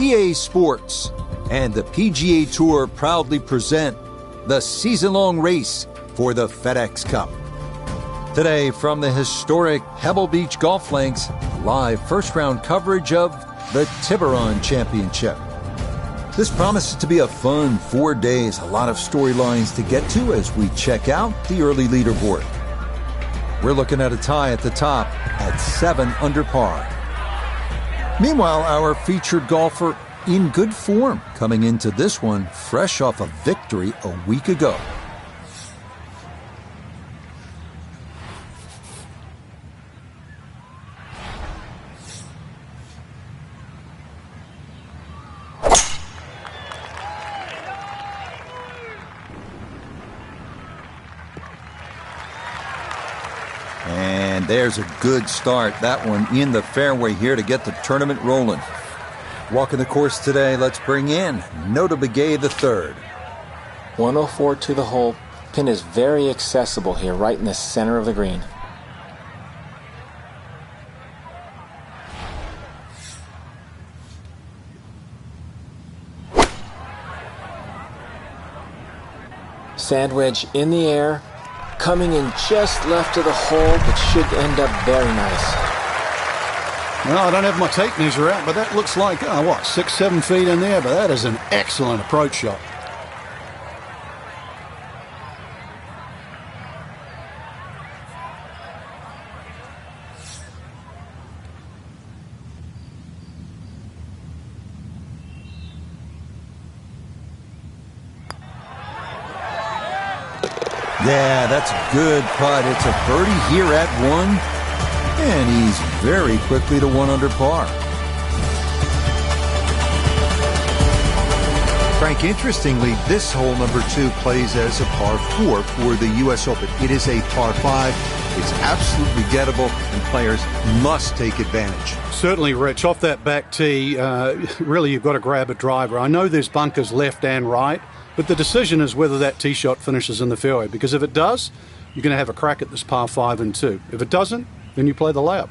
EA Sports and the PGA Tour proudly present the season-long race for the FedEx Cup. Today, from the historic Pebble Beach Golf Links, live first-round coverage of the Tiburon Championship. This promises to be a fun 4 days, a lot of storylines to get to as we check out the early leaderboard. We're looking at a tie at the top at 7 under par. Meanwhile, our featured golfer in good form coming into this one fresh off a victory a week ago. And there's a good start. That one in the fairway here to get the tournament rolling. Walking the course today, let's bring in ModeㅅTiburon III. 104 to the hole. Pin is very accessible here, right in the center of the green. Sand wedge in the air. Coming in just left of the hole, but should end up very nice. Well, I don't have my tape measure out, but that looks like, 6-7 feet in there, but that is an excellent approach shot. Yeah, that's a good putt. It's a birdie here at 1, and he's very quickly to 1 under par. Frank, interestingly, this hole number 2 plays as a par 4 for the U.S. Open. It is a par 5. It's absolutely gettable, and players must take advantage. Certainly, Rich. Off that back tee, really you've got to grab a driver. I know there's bunkers left and right, but the decision is whether that tee shot finishes in the fairway, because if it does, you're going to have a crack at this par 5 and 2. If it doesn't, then you play the layup.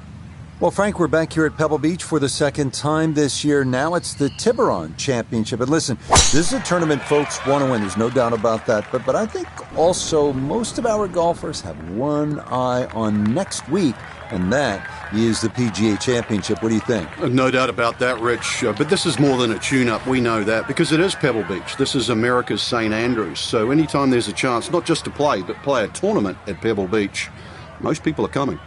Well, Frank, we're back here at Pebble Beach for the second time this year. Now it's the Tiburon Championship. And listen, this is a tournament folks want to win. There's no doubt about that. But I think also most of our golfers have one eye on next week, and that is the PGA Championship. What do you think? No doubt about that, Rich. But this is more than a tune-up. We know that because it is Pebble Beach. This is America's St. Andrews. So anytime there's a chance, not just to play, but play a tournament at Pebble Beach, most people are coming.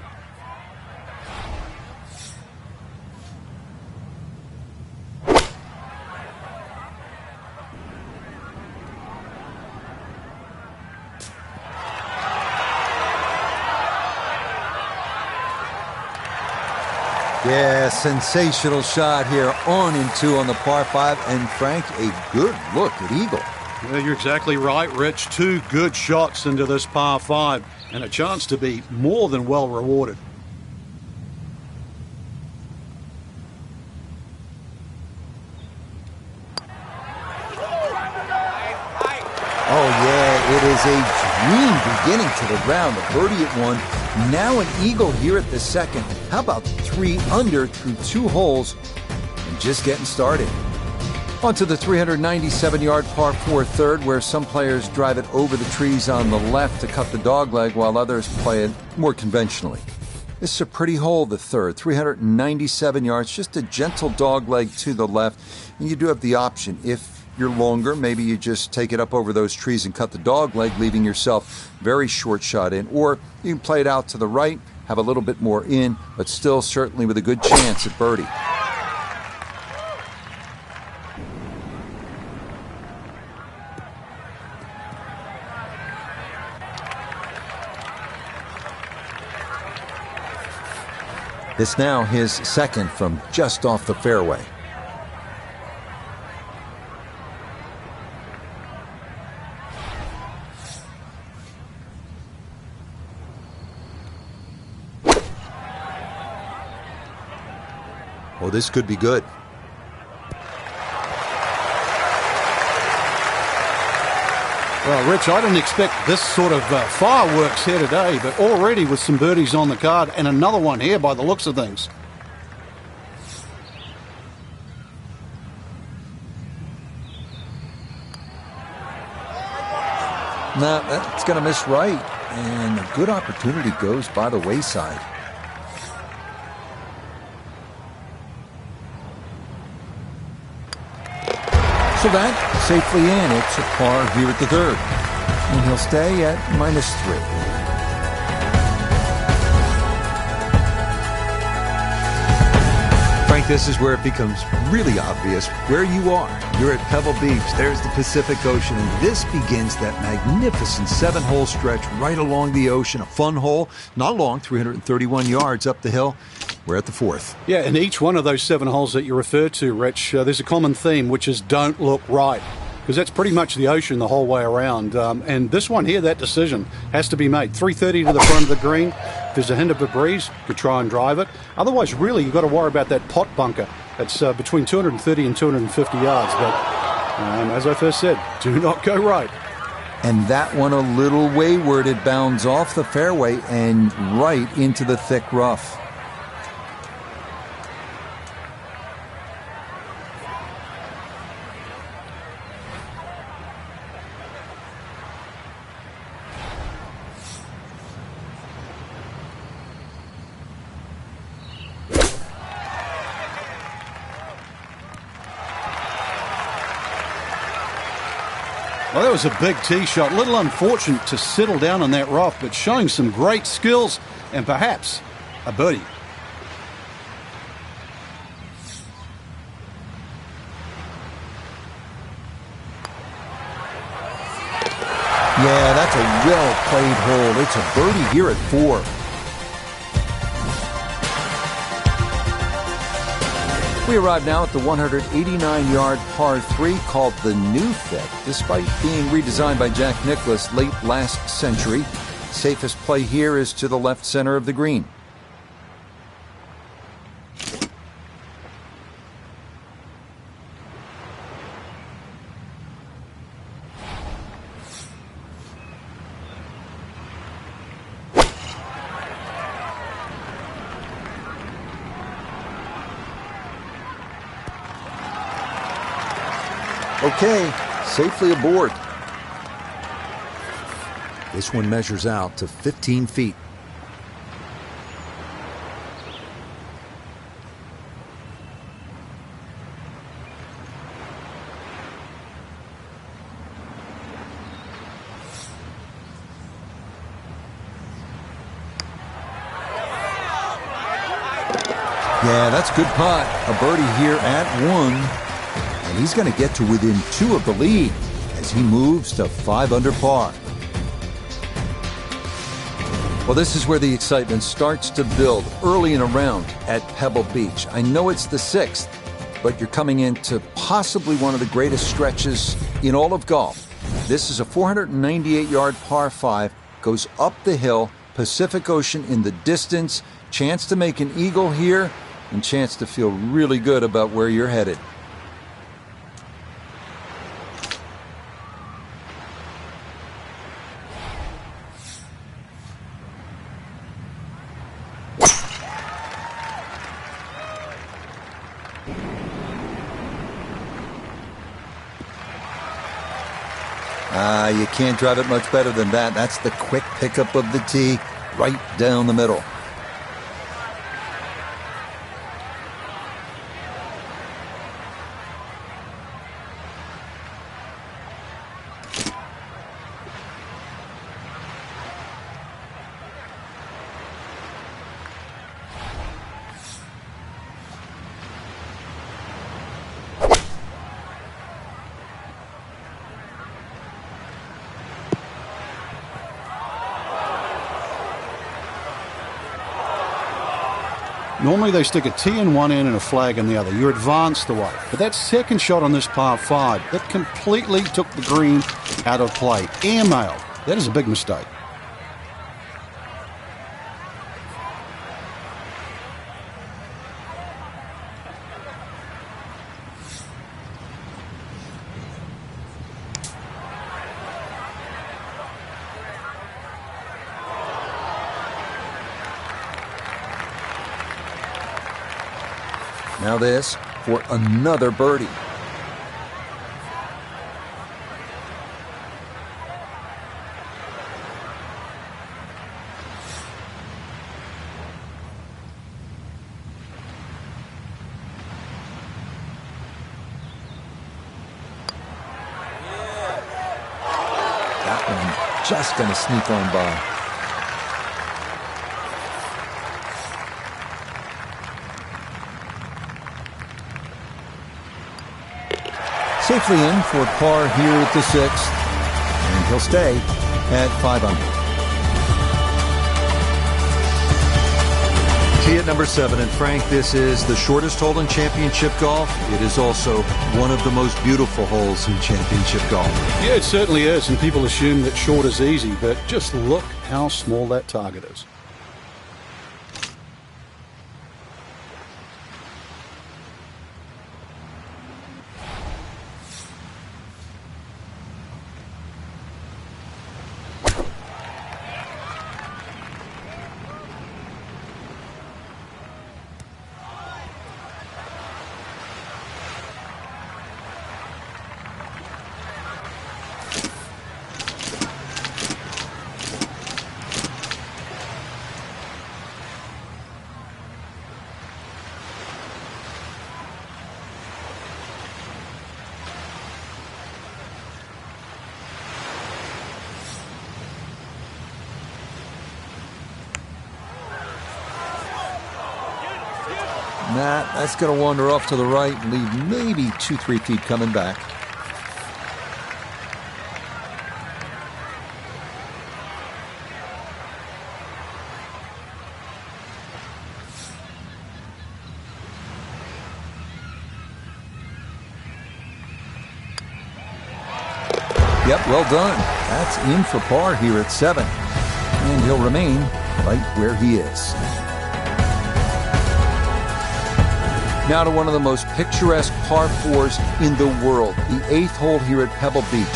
Yeah, sensational shot here on and 2 on the par 5. And Frank, a good look at eagle. Yeah, you're exactly right, Rich. 2 good shots into this par 5 and a chance to be more than well rewarded. Oh, yeah, it is a dream beginning to the round. A birdie at 1. Now an eagle here at the second. How about 3 under through 2 holes and just getting started. On to the 397-yard par 4 third, where some players drive it over the trees on the left to cut the dogleg, while others play it more conventionally. This is a pretty hole, the third. 397 yards, just a gentle dogleg to the left. And you do have the option, if you're longer, maybe you just take it up over those trees and cut the dogleg, leaving yourself very short shot in. Or you can play it out to the right, have a little bit more in, but still certainly with a good chance at birdie. This now his second from just off the fairway. Oh, this could be good. Well, Rich, I didn't expect this sort of fireworks here today, but already with some birdies on the card and another one here by the looks of things. No, that's going to miss right. And a good opportunity goes by the wayside. So that safely in. It's a par here at the third. And he'll stay at -3. Frank, this is where it becomes really obvious where you are. You're at Pebble Beach. There's the Pacific Ocean. And this begins that magnificent 7-hole stretch right along the ocean. A fun hole, not long, 331 yards up the hill. We're at the fourth. Yeah, and each one of those 7 holes that you refer to, Rich, there's a common theme, which is don't look right. Because that's pretty much the ocean the whole way around. And this one here, that decision has to be made. 330 to the front of the green. If there's a hint of a breeze, you could try and drive it. Otherwise, really, you've got to worry about that pot bunker. It's between 230 and 250 yards. But as I first said, do not go right. And that one a little wayward. It bounds off the fairway and right into the thick rough. Well, that was a big tee shot. A little unfortunate to settle down on that rough, but showing some great skills and perhaps a birdie. Yeah, that's a well-played hole. It's a birdie here at 4. We arrive now at the 189-yard par 3 called the New Fit. Despite being redesigned by Jack Nicklaus late last century, safest play here is to the left center of the green. Okay, safely aboard. This one measures out to 15 feet. Yeah, that's a good putt. A birdie here at 1. And he's going to get to within 2 of the lead as he moves to 5 under par. Well, this is where the excitement starts to build early in a round at Pebble Beach. I know it's the 6th, but you're coming into possibly one of the greatest stretches in all of golf. This is a 498-yard par 5, goes up the hill, Pacific Ocean in the distance, chance to make an eagle here, and chance to feel really good about where you're headed. You can't drive it much better than that. That's the quick pickup of the tee right down the middle. Normally they stick a tee in one end and a flag in the other. You're advanced away. But that second shot on this par 5, that completely took the green out of play. Airmailed. That is a big mistake. Now this for another birdie. That one just going to sneak on by. Safely in for par here at the 6th, and he'll stay at 5 under. Tee at number 7, and Frank, this is the shortest hole in championship golf. It is also one of the most beautiful holes in championship golf. Yeah, it certainly is, and people assume that short is easy, but just look how small that target is. That's going to wander off to the right and leave maybe 2-3 feet coming back. Yep, well done. That's in for par here at 7. And he'll remain right where he is. Now to one of the most picturesque par 4s in the world, the 8th hole here at Pebble Beach.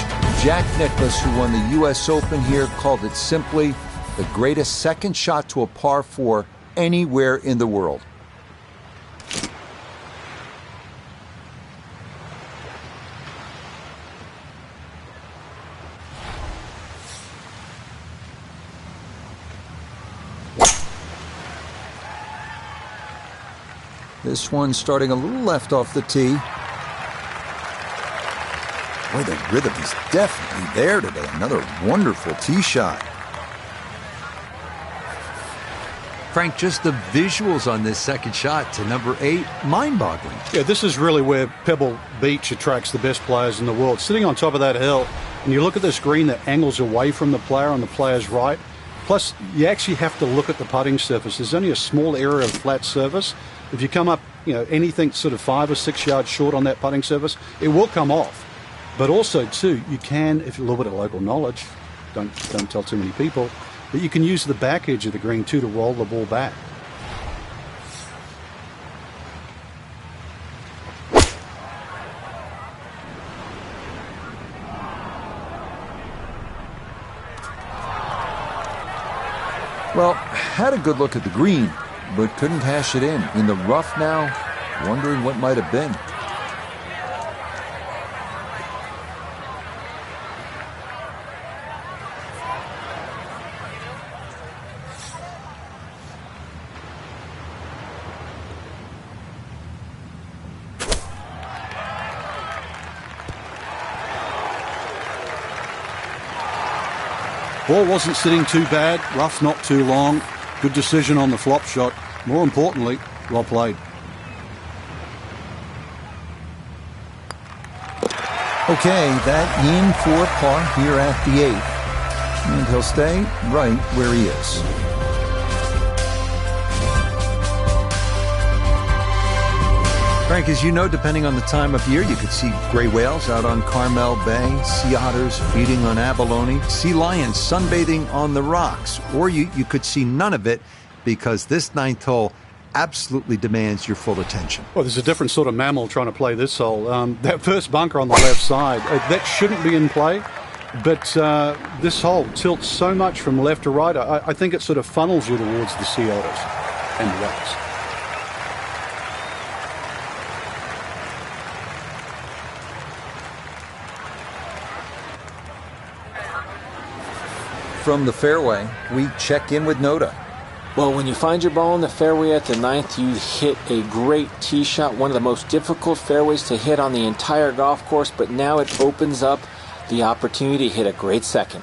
Jack Nicklaus, who won the U.S. Open here, called it simply the greatest second shot to a par 4 anywhere in the world. This one starting a little left off the tee. Boy, the rhythm is definitely there today. Another wonderful tee shot. Frank, just the visuals on this second shot to number 8, mind-boggling. Yeah, this is really where Pebble Beach attracts the best players in the world. Sitting on top of that hill, and you look at this green that angles away from the player on the player's right. Plus, you actually have to look at the putting surface. There's only a small area of flat surface. If you come up, anything sort of 5 or 6 yards short on that putting surface, it will come off. But also, too, you can, if you have a little bit of local knowledge, don't tell too many people, but you can use the back edge of the green, too, to roll the ball back. Well, had a good look at the green, but couldn't hash it in. In the rough now, wondering what might have been. Ball wasn't sitting too bad, rough not too long. Good decision on the flop shot. More importantly, well played. Okay, that in for par here at the 8th. And he'll stay right where he is. Frank, as you know, depending on the time of year, you could see gray whales out on Carmel Bay, sea otters feeding on abalone, sea lions sunbathing on the rocks, or you could see none of it because this 9th hole absolutely demands your full attention. Well, there's a different sort of mammal trying to play this hole. That first bunker on the left side, that shouldn't be in play, but this hole tilts so much from left to right, I think it sort of funnels you towards the sea otters and the whales. From the fairway, we check in with Noda. Well, when you find your ball in the fairway at the 9th, you hit a great tee shot, one of the most difficult fairways to hit on the entire golf course, but now it opens up the opportunity to hit a great second.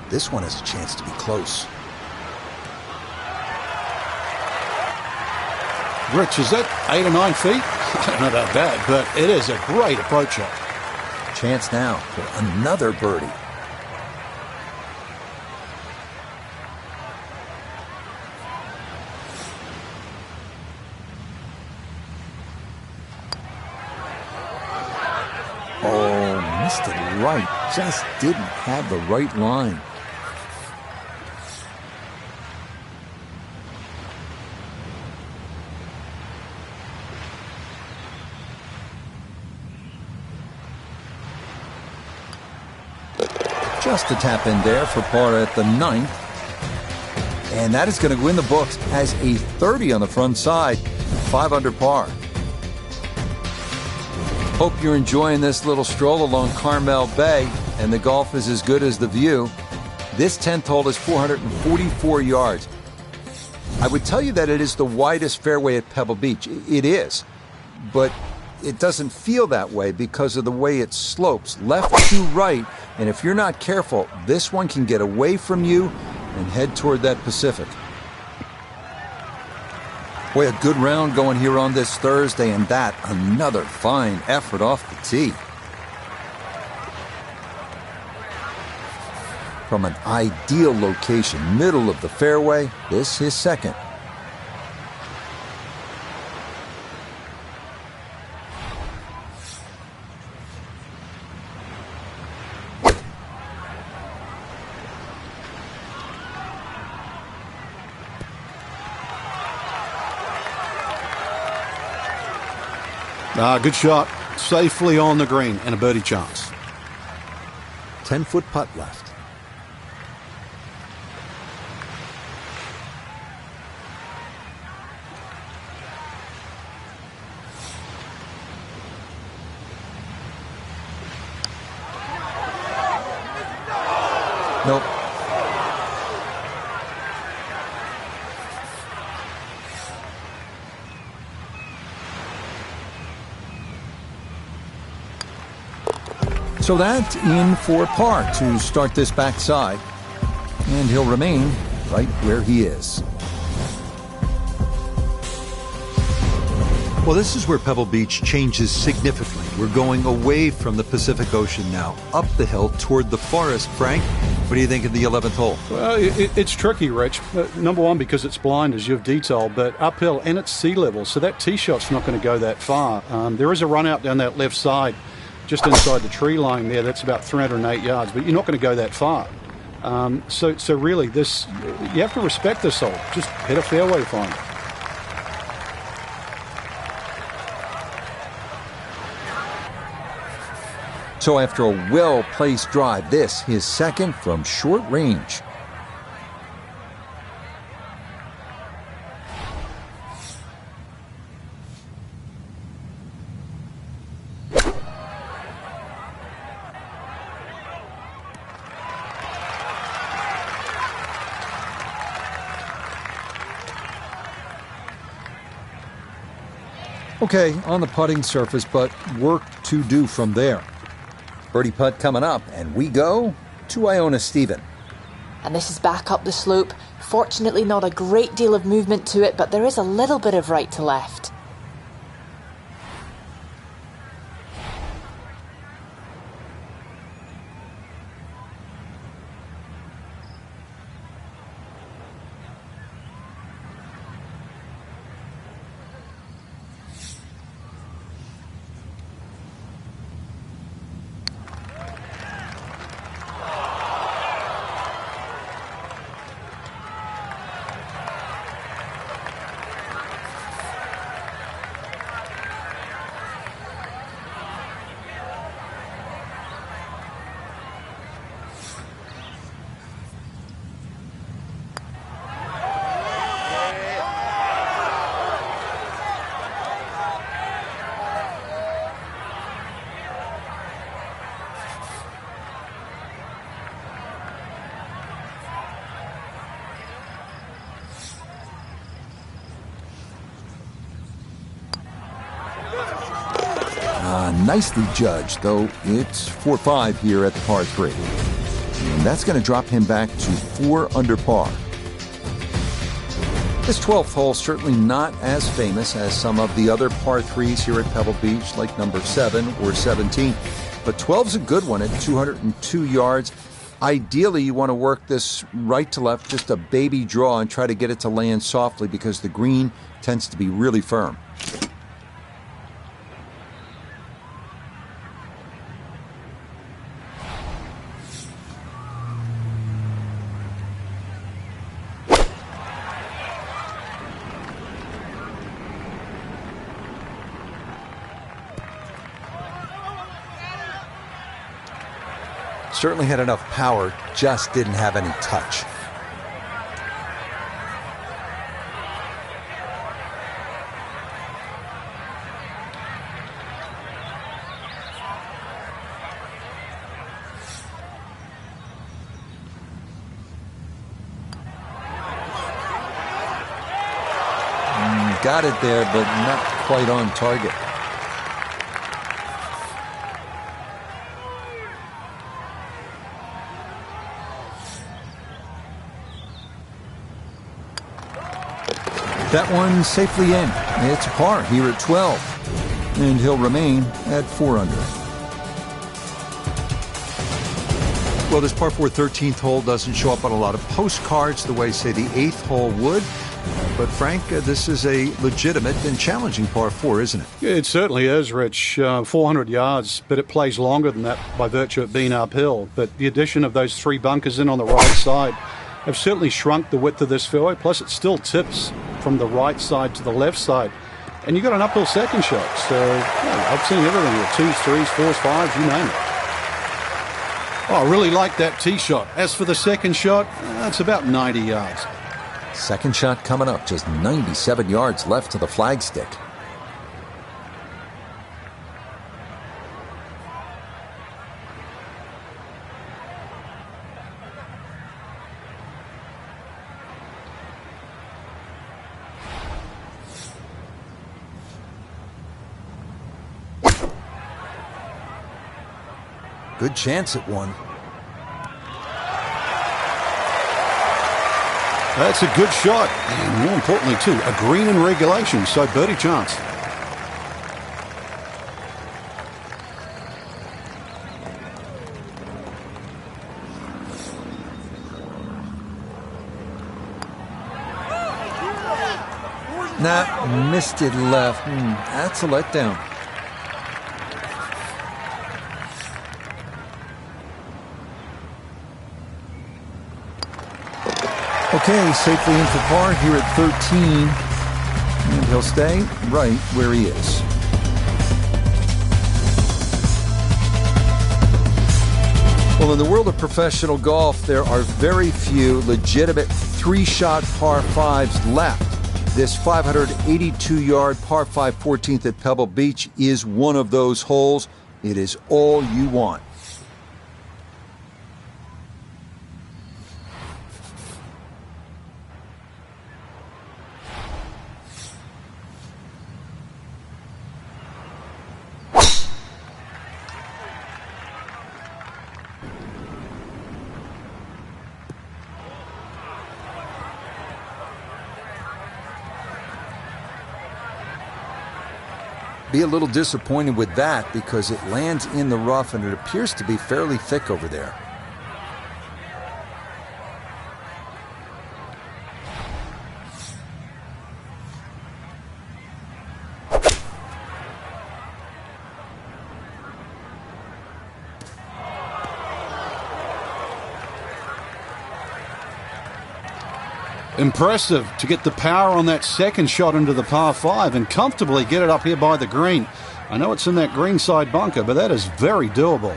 This one has a chance to be close. Rich, is that 8 or 9 feet? I don't know about that, but it is a great approach shot. Chance now for another birdie. Oh, missed it right. Just didn't have the right line. Just a tap in there for par at the 9th. And that is going to go in the books as a 30 on the front side, 5 under par. Hope you're enjoying this little stroll along Carmel Bay, and the golf is as good as the view. This 10th hole is 444 yards. I would tell you that it is the widest fairway at Pebble Beach. It is, but it doesn't feel that way because of the way it slopes left to right, and if you're not careful, this one can get away from you and head toward that Pacific. Boy, a good round going here on this Thursday, and that another fine effort off the tee. From an ideal location, middle of the fairway, this is second. Good shot. Safely on the green and a birdie chance. 10-foot putt left. Nope. So that's in for par to start this backside, and he'll remain right where he is. Well, this is where Pebble Beach changes significantly. We're going away from the Pacific Ocean now, up the hill toward the forest. Frank, what do you think of the 11th hole? Well, it's tricky, Rich. Number one, because it's blind, as you've detailed, but uphill and it's sea level, so that tee shot's not going to go that far. There is a run out down that left side, just inside the tree line there. That's about 308 yards, but you're not going to go that far. So really, this you have to respect this hole. Just hit a fairway find. So after a well-placed drive, this his second from short range. Okay, on the putting surface, but work to do from there. Birdie putt coming up, and we go to Iona Stephen. And this is back up the slope. Fortunately, not a great deal of movement to it, but there is a little bit of right to left. Nicely judged, though it's 4-5 here at the par 3. And that's going to drop him back to 4 under par. This 12th hole certainly not as famous as some of the other par 3s here at Pebble Beach, like number 7 or 17. But 12's a good one at 202 yards. Ideally, you want to work this right to left, just a baby draw, and try to get it to land softly because the green tends to be really firm. Certainly had enough power, just didn't have any touch. Got it there, but not quite on target. That one safely in. It's a par here at 12. And he'll remain at 4 under. Well, this par 4 13th hole doesn't show up on a lot of postcards the way, say, the 8th hole would. But, Frank, this is a legitimate and challenging par 4, isn't it? It certainly is, Rich. 400 yards, but it plays longer than that by virtue of being uphill. But the addition of those 3 bunkers in on the right side have certainly shrunk the width of this fairway. Plus, it still tips from the right side to the left side. And you've got an uphill second shot. So, yeah, I've seen everything here. 2s, 3s, 4s, 5s, you name it. Oh, I really like that tee shot. As for the second shot, it's about 90 yards. Second shot coming up, just 97 yards left to the flagstick. Good chance at one. That's a good shot, and more importantly, too, a green in regulation, so birdie chance. Nah, missed it left. That's a letdown. Okay, safely in for par here at 13, and he'll stay right where he is. Well, in the world of professional golf, there are very few legitimate 3-shot par 5s left. This 582-yard par 5 14th at Pebble Beach is one of those holes. It is all you want. Be a little disappointed with that because it lands in the rough and it appears to be fairly thick over there. Impressive to get the power on that second shot into the par 5 and comfortably get it up here by the green. I know it's in that green side bunker, but that is very doable.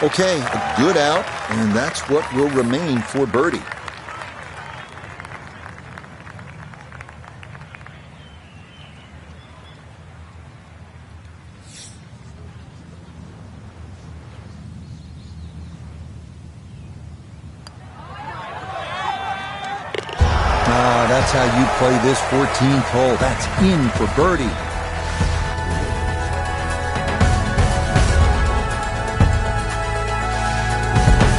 Okay, a good out, and that's what will remain for birdie. that's how you play this 14th hole. That's in for birdie.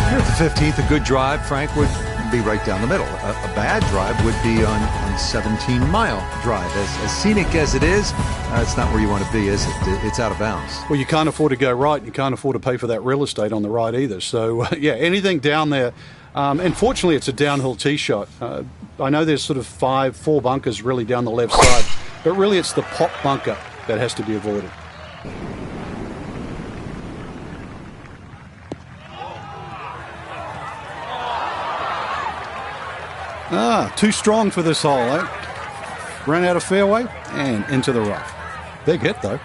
Here at the 15th, a good drive, Frank, would be right down the middle. A bad drive would be on 17-mile drive. As scenic as it is, it's not where you want to be, is it? It's out of bounds. Well, you can't afford to go right, and you can't afford to pay for that real estate on the right either. So, yeah, anything down there. And fortunately, it's a downhill tee shot. I know there's sort of four bunkers really down the left side, but really it's the pop bunker that has to be avoided. Too strong for this hole, eh? Ran out of fairway and into the rough. Big hit, though.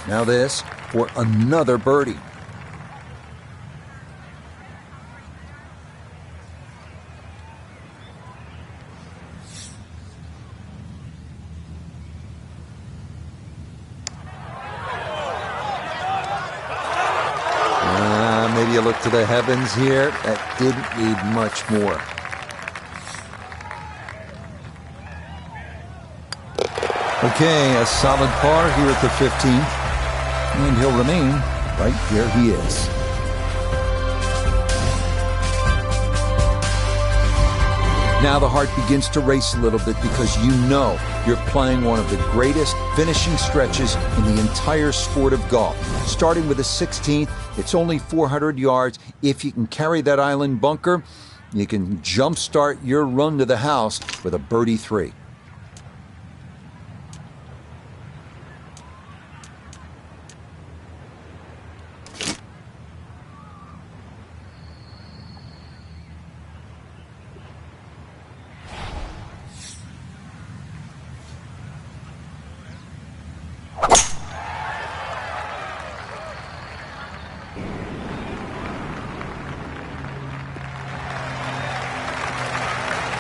Now this for another birdie. Maybe you look to the heavens here. That didn't need much more. Okay, a solid par here at the 15th. And he'll remain right where he is. Now the heart begins to race a little bit because you know you're playing one of the greatest finishing stretches in the entire sport of golf. Starting with the 16th, it's only 400 yards. If you can carry that island bunker, you can jumpstart your run to the house with a birdie 3.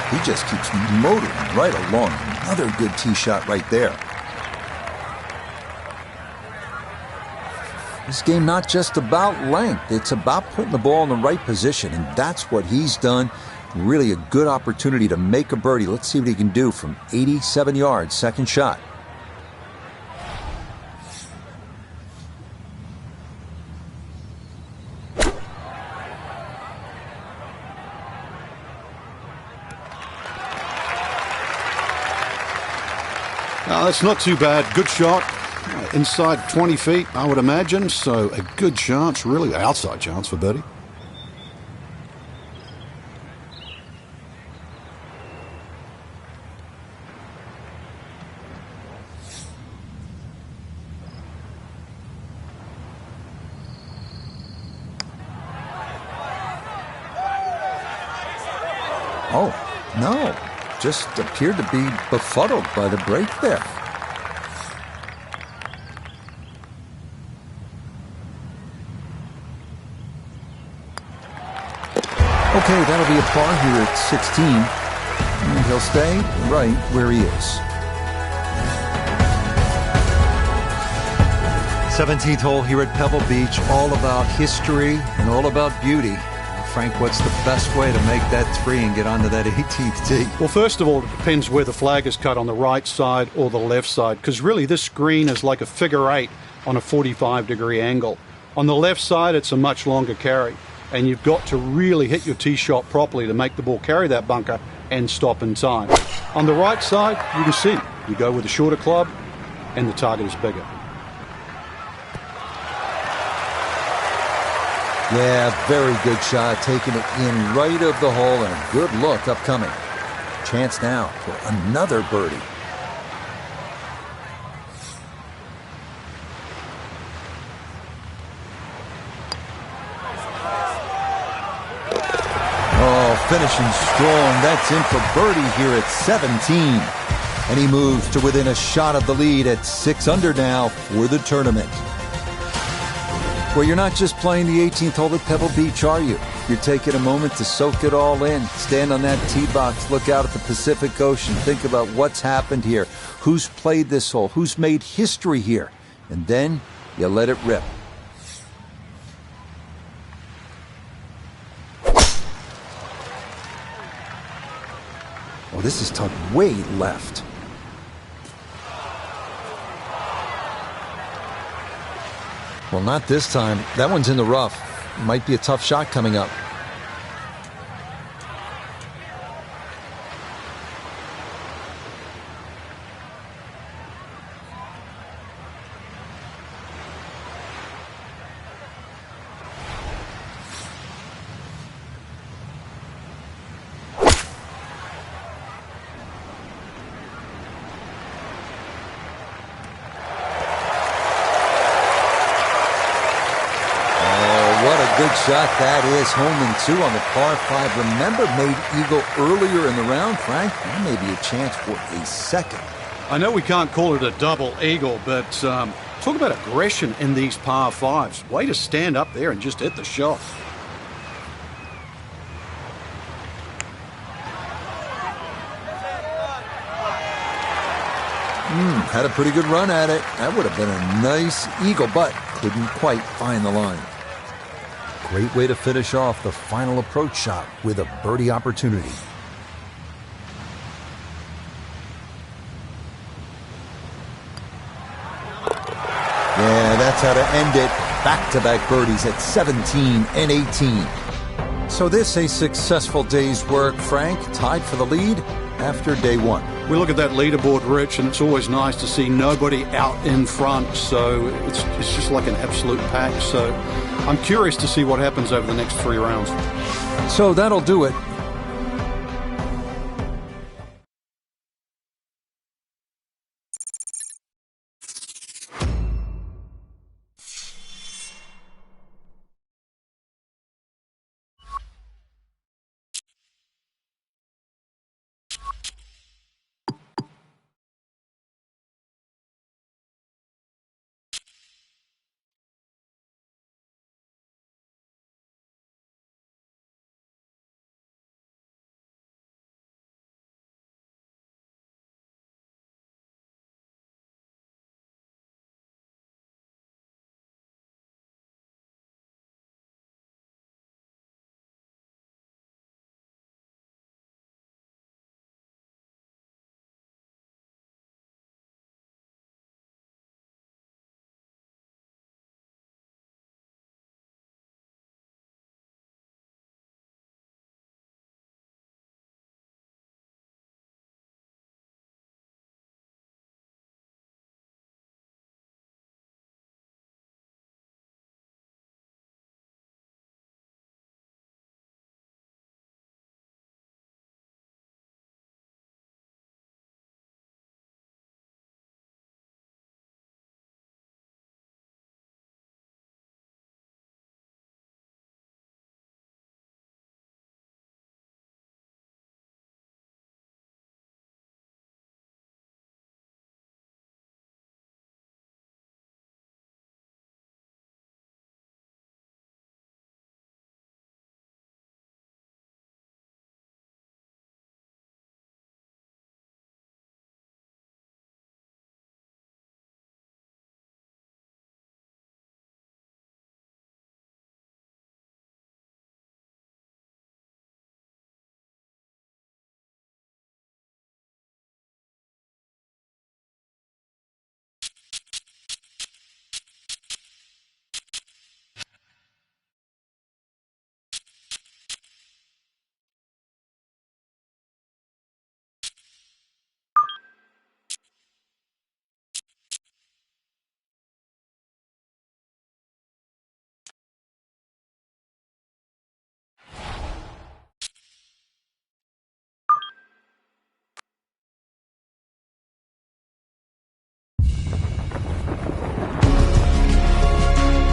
He just keeps motoring right along. Another good tee shot right there. This game not just about length, it's about putting the ball in the right position, and that's what he's done. Really a good opportunity to make a birdie. Let's see what he can do from 87 yards, second shot. That's not too bad. Good shot. Inside 20 feet, I would imagine. So a good chance, really outside chance for birdie. Oh, no. Just appeared to be befuddled by the break there. Okay, that'll be a par here at 16. And he'll stay right where he is. 17th hole here at Pebble Beach, all about history and all about beauty. Frank, what's the best way to make that 3 and get onto that 18th tee? Well, first of all, it depends where the flag is cut, on the right side or the left side, because really this green is like a figure 8 on a 45-degree angle. On the left side, it's a much longer carry, and you've got to really hit your tee shot properly to make the ball carry that bunker and stop in time. On the right side, you can see, you go with a shorter club and the target is bigger. Yeah, very good shot, taking it in right of the hole, and a good look upcoming. Chance now for another birdie. Oh, finishing strong. That's in for birdie here at 17. And he moves to within a shot of the lead at 6 under now for the tournament. Well, you're not just playing the 18th hole at Pebble Beach, are you? You're taking a moment to soak it all in. Stand on that tee box, look out at the Pacific Ocean, think about what's happened here, who's played this hole, who's made history here, and then you let it rip. Oh, this is tucked way left. Well, not this time. That one's in the rough. Might be a tough shot coming up. Good shot that is. Home and 2 on the par 5. Remember, made eagle earlier in the round, Frank. That may be a chance for a second. I know we can't call it a double eagle, but talk about aggression in these par 5s. Way to stand up there and just hit the shot. Had a pretty good run at it. That would have been a nice eagle, but couldn't quite find the line. Great way to finish off the final approach shot with a birdie opportunity. Yeah, that's how to end it. Back-to-back birdies at 17 and 18. So this a successful day's work, Frank. Tied for the lead after day 1. We look at that leaderboard, Rich, and it's always nice to see nobody out in front. So it's just like an absolute pack. So I'm curious to see what happens over the next 3 rounds. So that'll do it.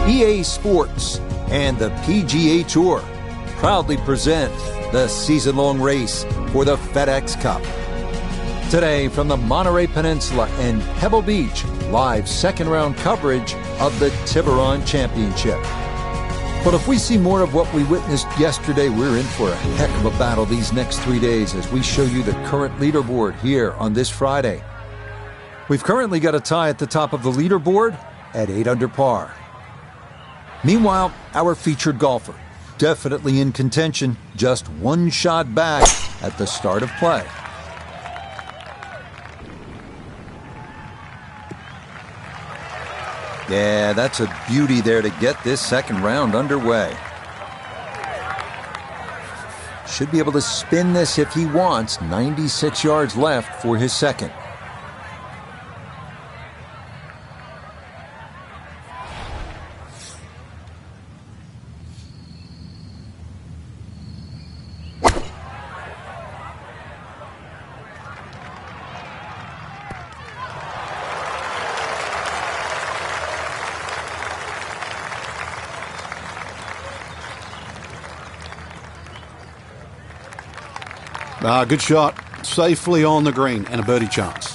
EA Sports and the PGA Tour proudly present the season-long race for the FedEx Cup. Today from the Monterey Peninsula and Pebble Beach, live second round coverage of the Tiburon Championship. But if we see more of what we witnessed yesterday, we're in for a heck of a battle these next 3 days as we show you the current leaderboard here on this Friday. We've currently got a tie at the top of the leaderboard at 8 under par. Meanwhile, our featured golfer, definitely in contention, just one shot back at the start of play. Yeah, that's a beauty there to get this second round underway. Should be able to spin this if he wants. 96 yards left for his second. Good shot. Safely on the green and a birdie chance.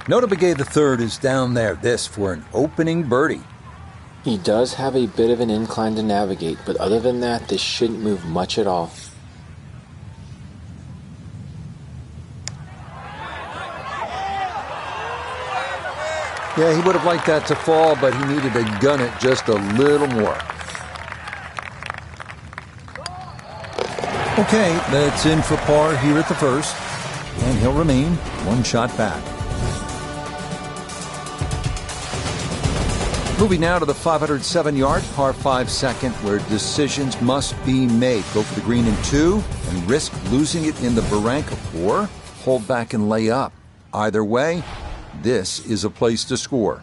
ModeㅅTiburon the third is down there. This for an opening birdie. He does have a bit of an incline to navigate, but other than that, this shouldn't move much at all. Yeah, he would have liked that to fall, but he needed to gun it just a little more. Okay, that's in for par here at the first, and he'll remain one shot back. Moving now to the 507-yard par 5 second, where decisions must be made. Go for the green in 2 and risk losing it in the barranca, or hold back and lay up. Either way, this is a place to score.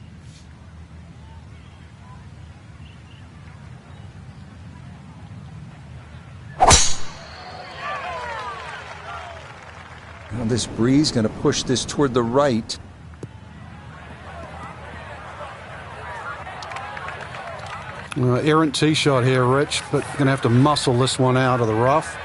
Now this breeze going to push this toward the right. Errant tee shot here, Rich, but going to have to muscle this one out of the rough.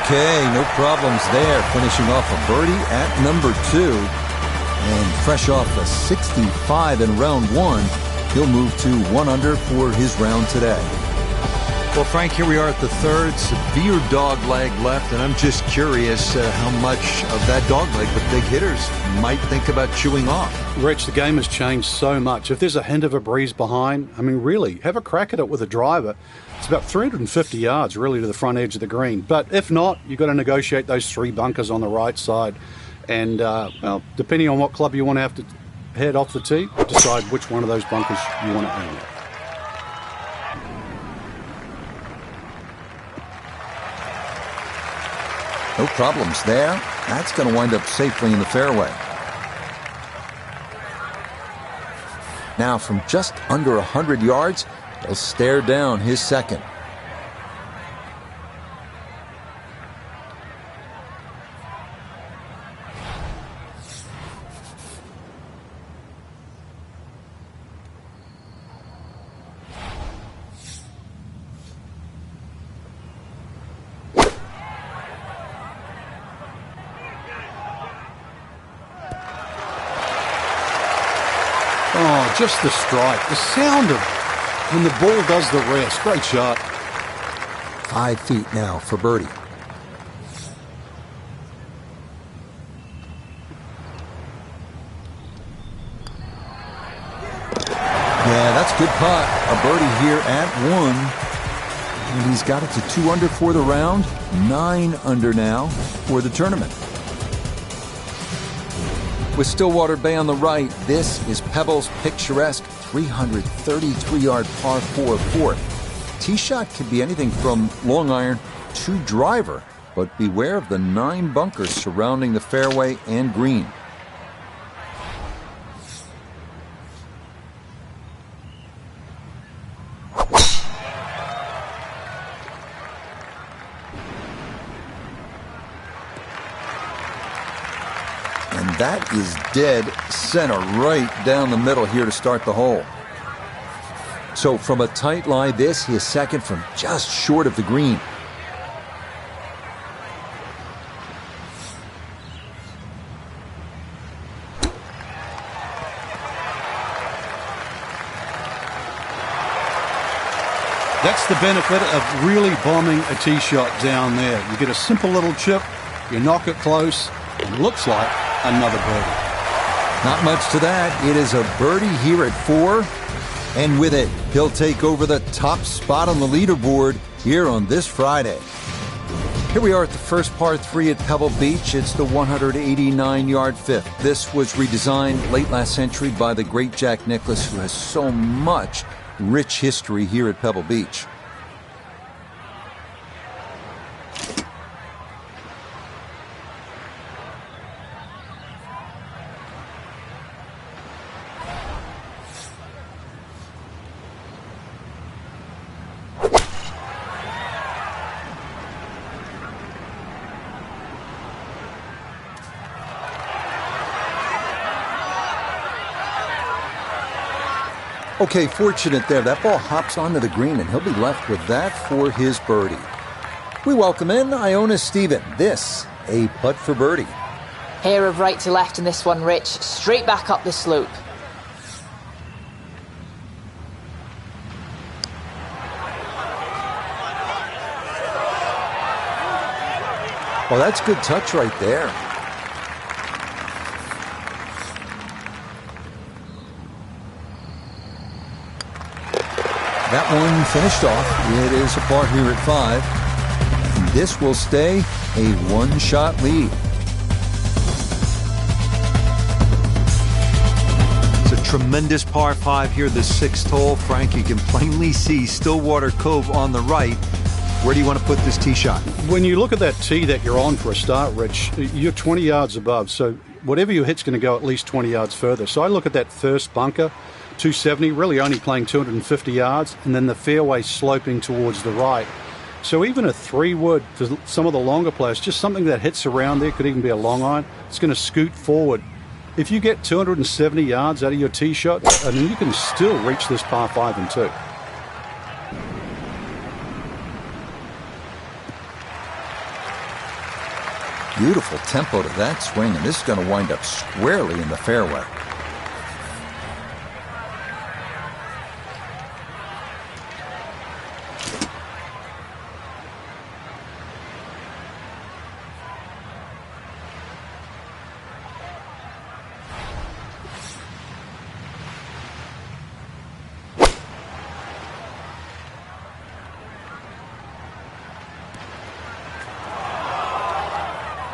Okay, no problems there. Finishing off a birdie at number 2. And fresh off a 65 in round 1, he'll move to 1 under for his round today. Well, Frank, here we are at the third. Severe dog leg left, and I'm just curious how much of that dog leg the big hitters might think about chewing off. Rich, the game has changed so much. If there's a hint of a breeze behind, I mean, really, have a crack at it with a driver. It's about 350 yards, really, to the front edge of the green. But if not, you've got to negotiate those 3 bunkers on the right side. And, well, depending on what club you want to have to head off the tee, decide which one of those bunkers you want to aim at. No problems there. That's going to wind up safely in the fairway. Now, from just under 100 yards, he'll stare down his second. Oh, just the strike. The sound of when the ball does the rest. Great shot. 5 feet now for birdie. Yeah, that's a good putt. A birdie here at 1. And he's got it to 2 under for the round. 9 under now for the tournament. With Stillwater Bay on the right, this is Pebble's picturesque 333-yard par 4 fourth. Tee shot could be anything from long iron to driver, but beware of the 9 bunkers surrounding the fairway and green. And that is dead center, right down the middle here to start the hole. So from a tight lie, this is second from just short of the green. That's the benefit of really bombing a tee shot down there. You get a simple little chip, you knock it close, and it looks like another birdie. Not much to that. It is a birdie here at 4. And with it, he'll take over the top spot on the leaderboard here on this Friday. Here we are at the first par 3 at Pebble Beach. It's the 189-yard fifth. This was redesigned late last century by the great Jack Nicklaus, who has so much rich history here at Pebble Beach. Okay, fortunate there. That ball hops onto the green, and he'll be left with that for his birdie. We welcome in Iona Stephen. This, a putt for birdie. Hair of right to left in this one, Rich. Straight back up the slope. Oh, that's good touch right there. That one finished off. It is a par here at 5. And this will stay a one-shot lead. It's a tremendous par 5 here, the 6th hole. Frank, you can plainly see Stillwater Cove on the right. Where do you want to put this tee shot? When you look at that tee that you're on for a start, Rich, you're 20 yards above. So whatever you hit's going to go at least 20 yards further. So I look at that first bunker, 270, really only playing 250 yards, and then the fairway sloping towards the right. So even a 3-wood for some of the longer players, just something that hits around there, could even be a long iron, it's going to scoot forward. If you get 270 yards out of your tee shot, I mean, you can still reach this par 5 and 2. Beautiful tempo to that swing, and this is going to wind up squarely in the fairway.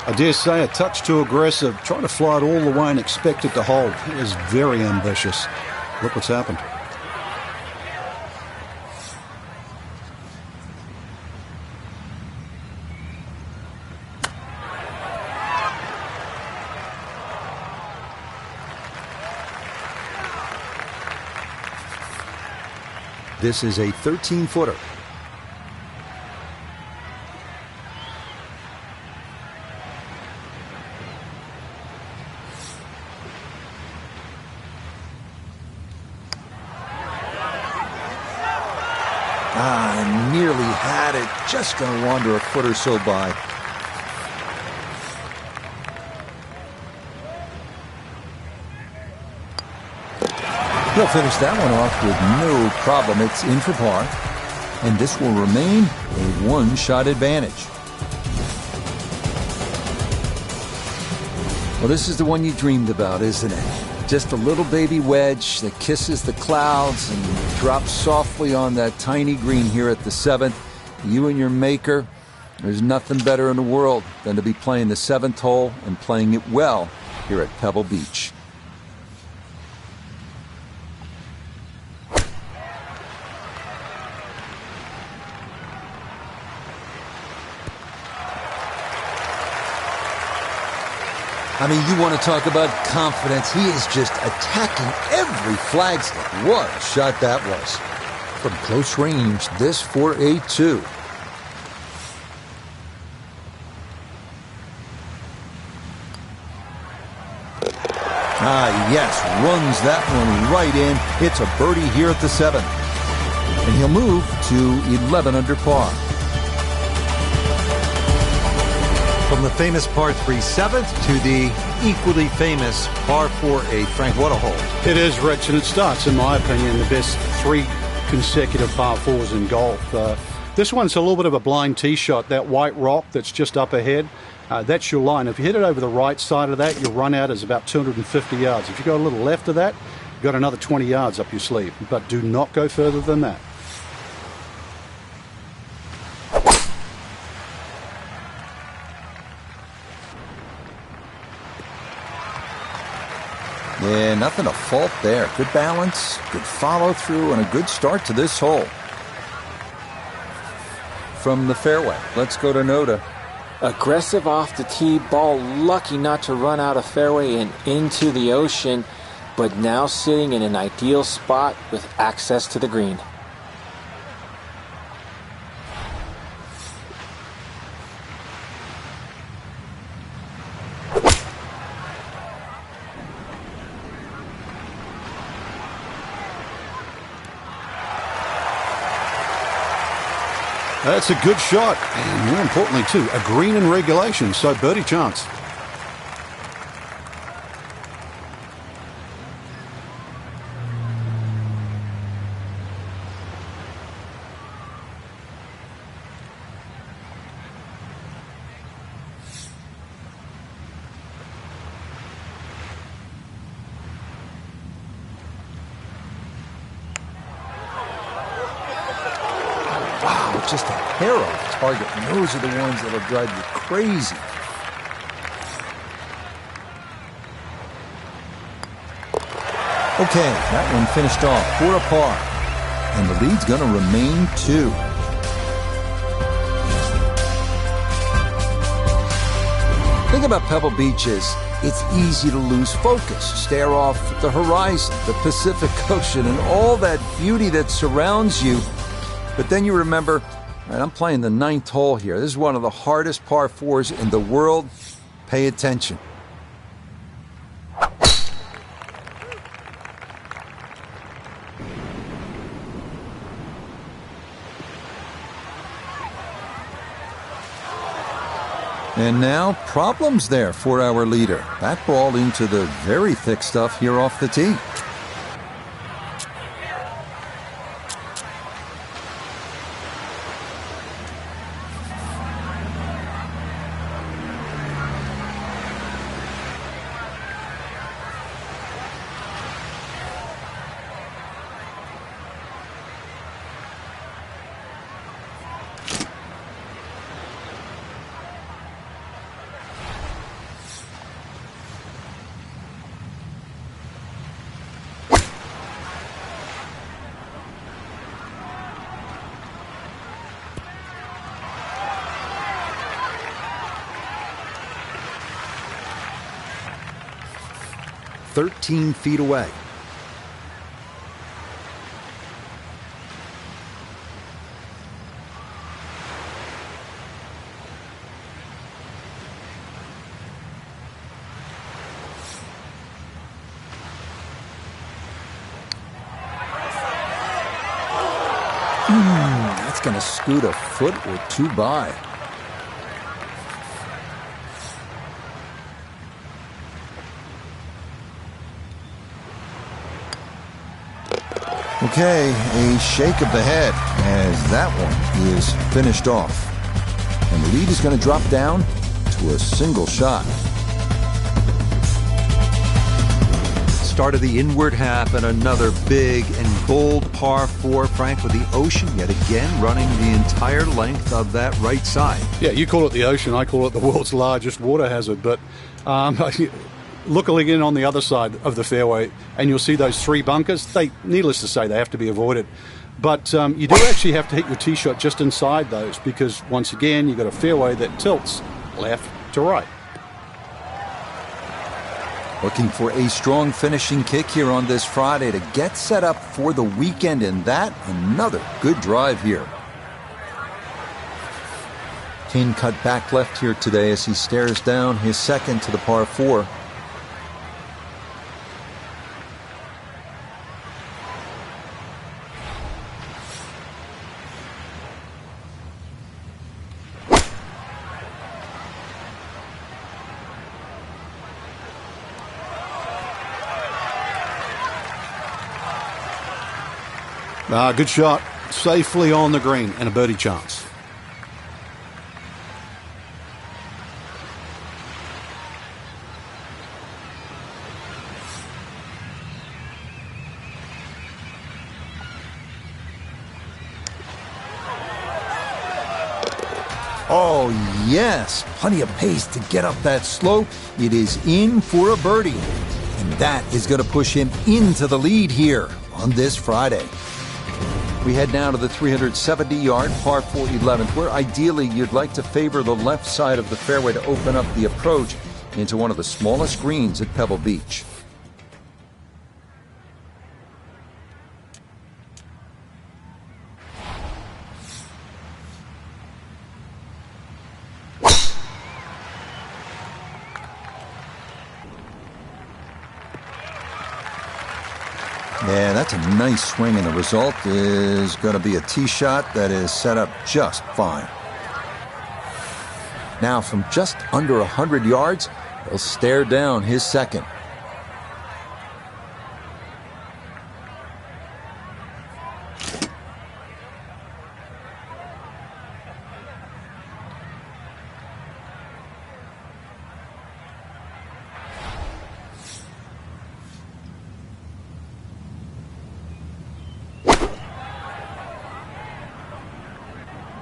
I dare say a touch too aggressive, trying to fly it all the way and expect it to hold. It is very ambitious. Look what's happened. This is a 13-footer. Nearly had it, just going to wander a foot or so by. He'll finish that one off with no problem. It's in for par, and this will remain a one-shot advantage. Well, this is the one you dreamed about, isn't it? Just a little baby wedge that kisses the clouds and drops softly on that tiny green here at the 7th. You and your maker, there's nothing better in the world than to be playing the 7th hole and playing it well here at Pebble Beach. I mean, you want to talk about confidence. He is just attacking every flagstick. What a shot that was. From close range, this for a 2. Yes, runs that one right in. It's a birdie here at the 7th. And he'll move to 11 under par. From the famous par 3 7th to the equally famous par 4 8. Frank, what a hole. It is, Rich, and it starts, in my opinion, the best 3 consecutive par 4s in golf. This one's a little bit of a blind tee shot. That white rock that's just up ahead, that's your line. If you hit it over the right side of that, your run out is about 250 yards. If you go a little left of that, you've got another 20 yards up your sleeve. But do not go further than that. Yeah, nothing to fault there. Good balance, good follow through, and a good start to this hole. From the fairway, let's go to Noda. Aggressive off the tee, ball lucky not to run out of fairway and into the ocean, but now sitting in an ideal spot with access to the green. That's a good shot, and more importantly too, a green in regulation, so birdie chance. Just a hair off target, and those are the ones that'll drive you crazy. Okay, that one finished off for a par, and the lead's going to remain 2. The thing about Pebble Beach is it's easy to lose focus, stare off at the horizon, the Pacific Ocean, and all that beauty that surrounds you. But then you remember, right, I'm playing the 9th hole here. This is one of the hardest par 4s in the world. Pay attention. And now, problems there for our leader. That ball into the very thick stuff here off the tee. "13 feet away. That's going to scoot a foot or 2 by. Okay, a shake of the head as that one is finished off. And the lead is going to drop down to a single shot. Start of the inward half and another big and bold par 4, Frank, with the ocean yet again running the entire length of that right side. Yeah, you call it the ocean, I call it the world's largest water hazard, but look again on the other side of the fairway and you'll see those 3 bunkers. Needless to say, they have to be avoided. But you do actually have to hit your tee shot just inside those because, once again, you've got a fairway that tilts left to right. Looking for a strong finishing kick here on this Friday to get set up for the weekend, and that another good drive here. Kane cut back left here today as he stares down his second to the par 4. Good shot. Safely on the green and a birdie chance. Oh, yes. Plenty of pace to get up that slope. It is in for a birdie. And that is going to push him into the lead here on this Friday. We head now to the 370-yard par 4 11th, where ideally you'd like to favor the left side of the fairway to open up the approach into one of the smallest greens at Pebble Beach. Yeah, that's a nice swing, and the result is going to be a tee shot that is set up just fine. Now, from just under 100 yards, he'll stare down his second.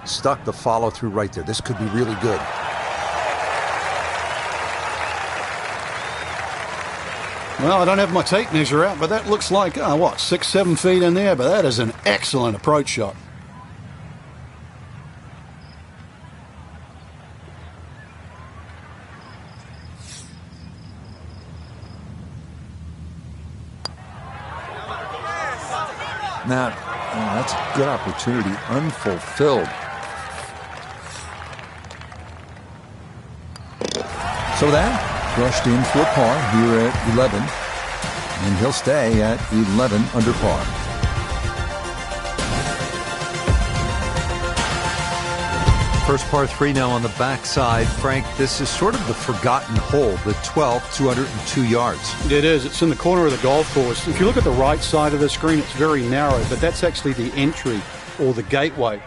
Stuck the follow through right there. This could be really good. Well, I don't have my tape measure out, but that looks like, 6-7 feet in there, but that is an excellent approach shot. Now, that's a good opportunity, unfulfilled. So that brushed in for par here at 11, and he'll stay at 11 under par. First par 3 now on the backside. Frank, this is sort of the forgotten hole, the 12th, 202 yards. It is. It's in the corner of the golf course. If you look at the right side of the screen, it's very narrow, but that's actually the entry or the gateway.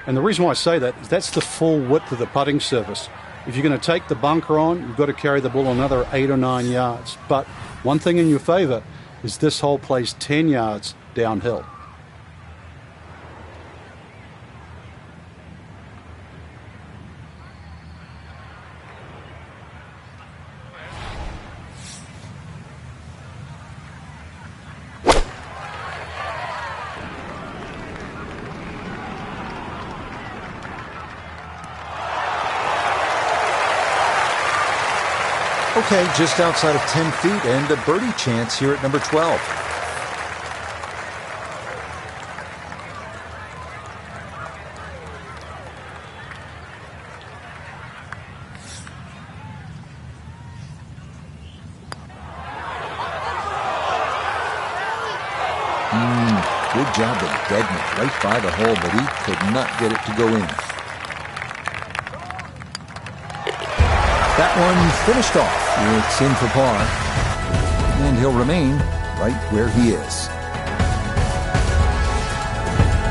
And the reason why I say that is that's the full width of the putting surface. If you're going to take the bunker on, you've got to carry the ball another 8 or 9 yards. But one thing in your favor is this hole plays 10 yards downhill. Okay, just outside of 10 feet and a birdie chance here at number 12. Good job of Degnan right by the hole, but he could not get it to go in. That one finished off. It's in for par, and he'll remain right where he is.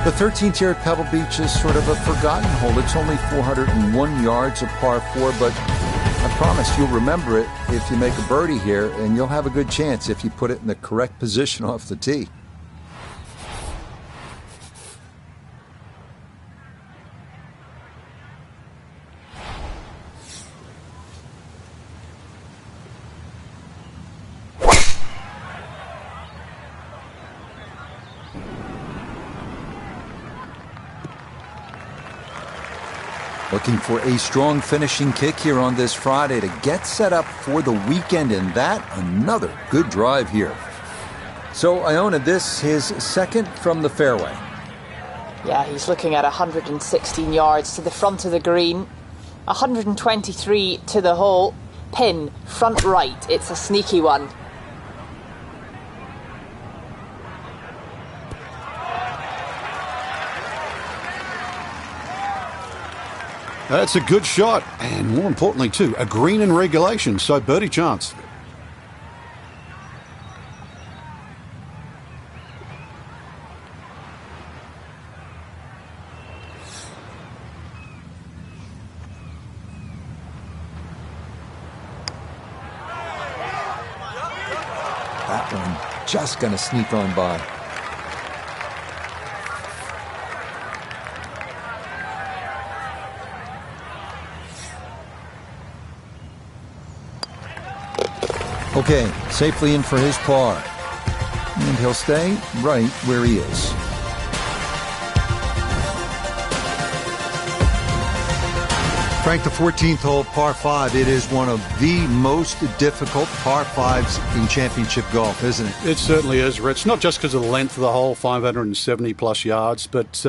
The 13th here at Pebble Beach is sort of a forgotten hole. It's only 401 yards of par 4, but I promise you'll remember it if you make a birdie here, and you'll have a good chance if you put it in the correct position off the tee. Looking for a strong finishing kick here on this Friday to get set up for the weekend, and that another good drive here. So Iona, this his second from the fairway. Yeah, he's looking at 116 yards to the front of the green, 123 to the hole, pin front right. It's a sneaky one. That's a good shot, and more importantly too, a green in regulation, so birdie chance. That one just going to sneak on by. Okay, safely in for his par. And he'll stay right where he is. Frank, the 14th hole, par 5, it is one of the most difficult par 5s in championship golf, isn't it? It certainly is, Rich. Not just because of the length of the hole, 570 plus yards, but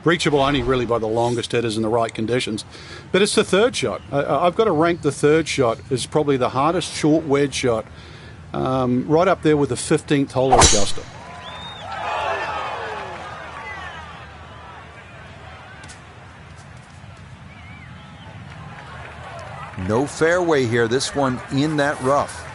reachable only really by the longest hitters in the right conditions. But it's the third shot. I've got to rank the third shot as probably the hardest short wedge shot, right up there with the 15th hole at Augusta. No fairway here, this one in that rough.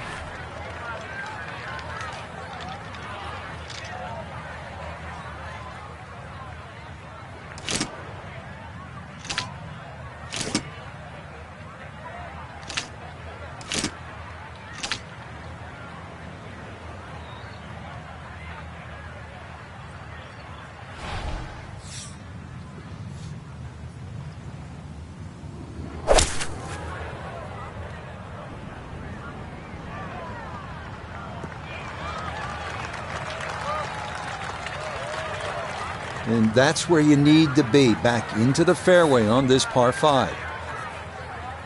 And that's where you need to be, back into the fairway on this par 5.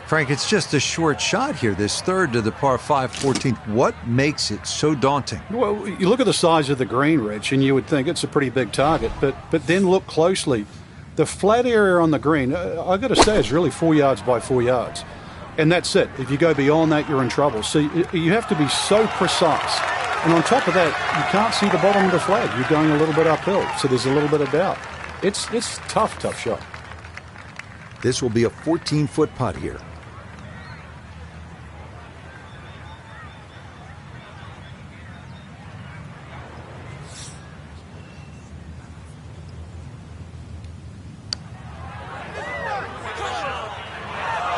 Frank, it's just a short shot here, this third to the par 5 14th. What makes it so daunting? Well, you look at the size of the green, Rich, and you would think it's a pretty big target, but then look closely. The flat area on the green, I've got to say, is really 4 yards by 4 yards. And that's it. If you go beyond that, you're in trouble. So you have to be so precise. And on top of that, you can't see the bottom of the flag. You're going a little bit uphill, so there's a little bit of doubt. It's tough shot. This will be a 14-foot putt here.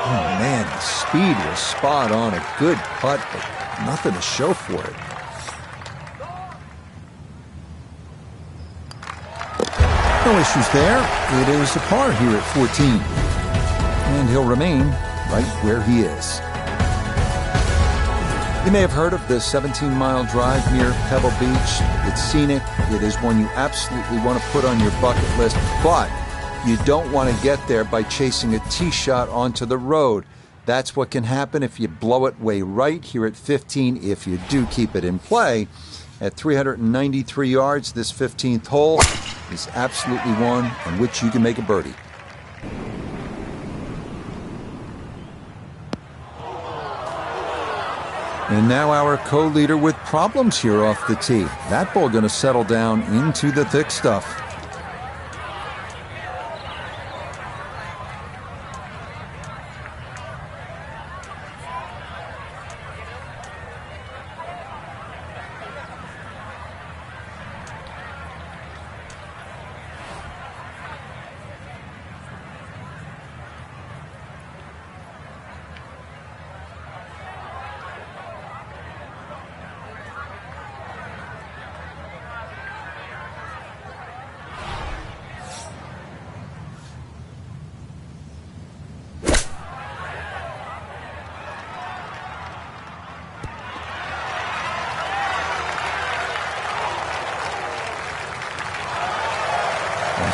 Oh man, the speed was spot on. A good putt, but nothing to show for it. No issues there. It is a par here at 14. And he'll remain right where he is. You may have heard of the 17-mile drive near Pebble Beach. It's scenic. It is one you absolutely want to put on your bucket list. But you don't want to get there by chasing a tee shot onto the road. That's what can happen if you blow it way right here at 15, if you do keep it in play. At 393 yards, this 15th hole is absolutely one on which you can make a birdie. And now our co-leader with problems here off the tee. That ball going to settle down into the thick stuff.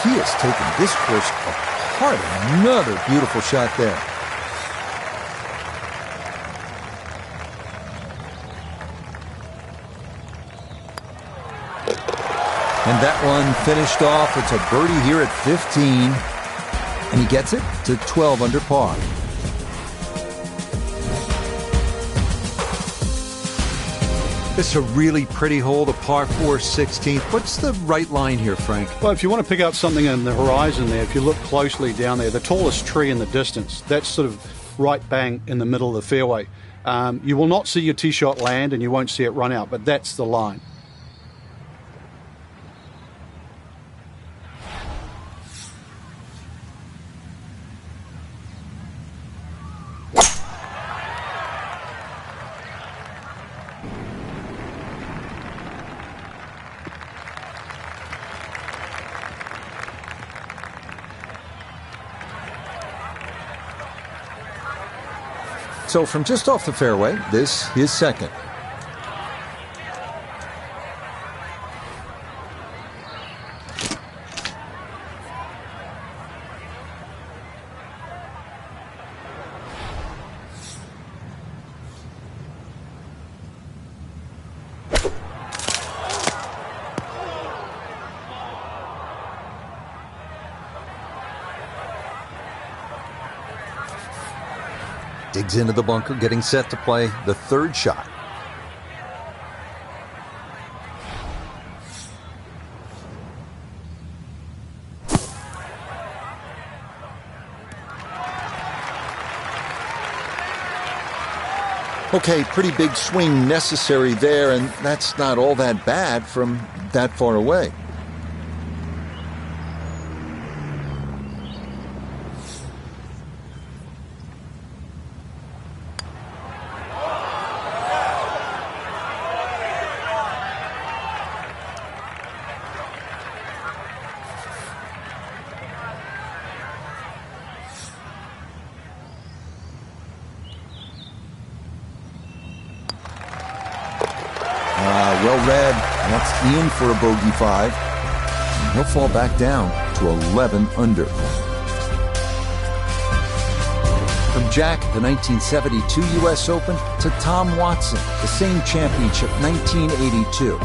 he has taken this course apart. Another beautiful shot there. And that one finished off. It's a birdie here at 15. And he gets it to 12 under par. This is a really pretty hole, the par 4 16th. What's the right line here, Frank? Well, if you want to pick out something in the horizon there, if you look closely down there, the tallest tree in the distance, that's sort of right bang in the middle of the fairway. You will not see your tee shot land and you won't see it run out, but that's the line. So from just off the fairway, this is second. Digs into the bunker, getting set to play the third shot. Okay, pretty big swing necessary there, and that's not all that bad from that far away. Well read. That's in for a bogey 5. And he'll fall back down to 11 under. From Jack at the 1972 U.S. Open to Tom Watson, the same championship, 1982. A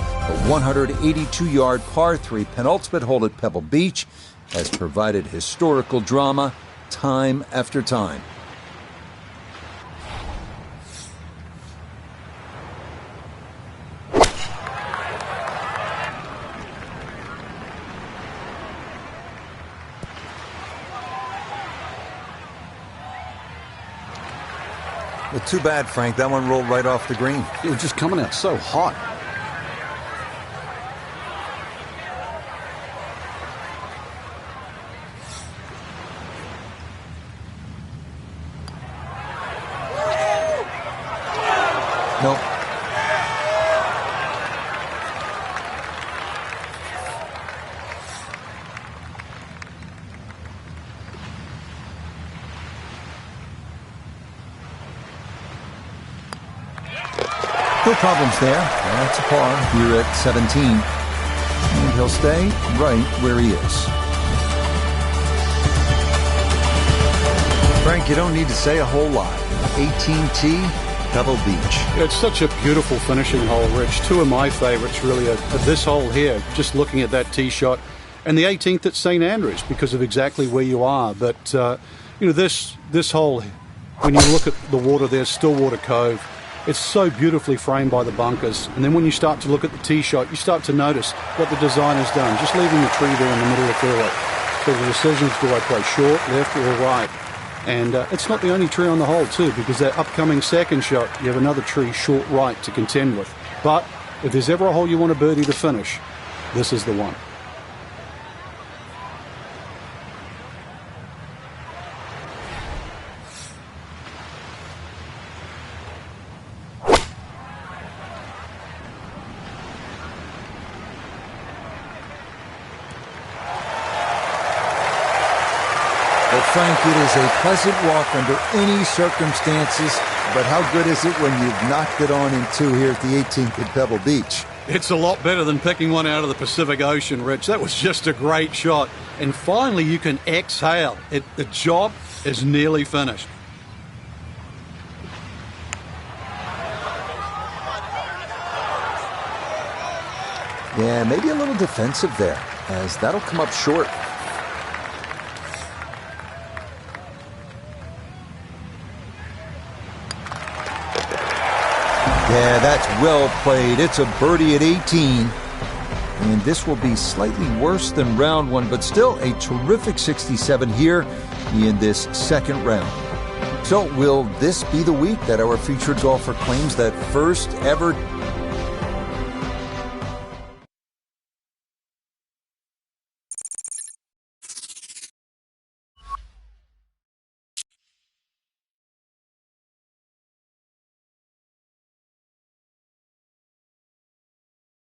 182-yard par 3 penultimate hole at Pebble Beach has provided historical drama time after time. Well, too bad, Frank. That one rolled right off the green. It was just coming out so hot. Nope. No problems there. That's a par here at 17. And he'll stay right where he is. Frank, you don't need to say a whole lot. 18T, Pebble Beach. It's such a beautiful finishing hole, Rich. Two of my favorites really are this hole here, just looking at that tee shot, and the 18th at St. Andrews because of exactly where you are. But, you know, this hole, when you look at the water there, Stillwater Cove, it's so beautifully framed by the bunkers. And then when you start to look at the tee shot, you start to notice what the designer's done, just leaving the tree there in the middle of the fairway. So the decision is, do I play short, left, or right? And it's not the only tree on the hole, too, because that upcoming second shot, you have another tree short right to contend with. But if there's ever a hole you want a birdie to finish, this is the one. Frank, it is a pleasant walk under any circumstances, but how good is it when you've knocked it on in 2 here at the 18th at Pebble Beach? It's a lot better than picking one out of the Pacific Ocean, Rich. That was just a great shot. And finally, you can exhale. The job is nearly finished. Yeah, maybe a little defensive there, as that'll come up short. Yeah, that's well played. It's a birdie at 18. And this will be slightly worse than round one, but still a terrific 67 here in this second round. So will this be the week that our featured golfer claims that first ever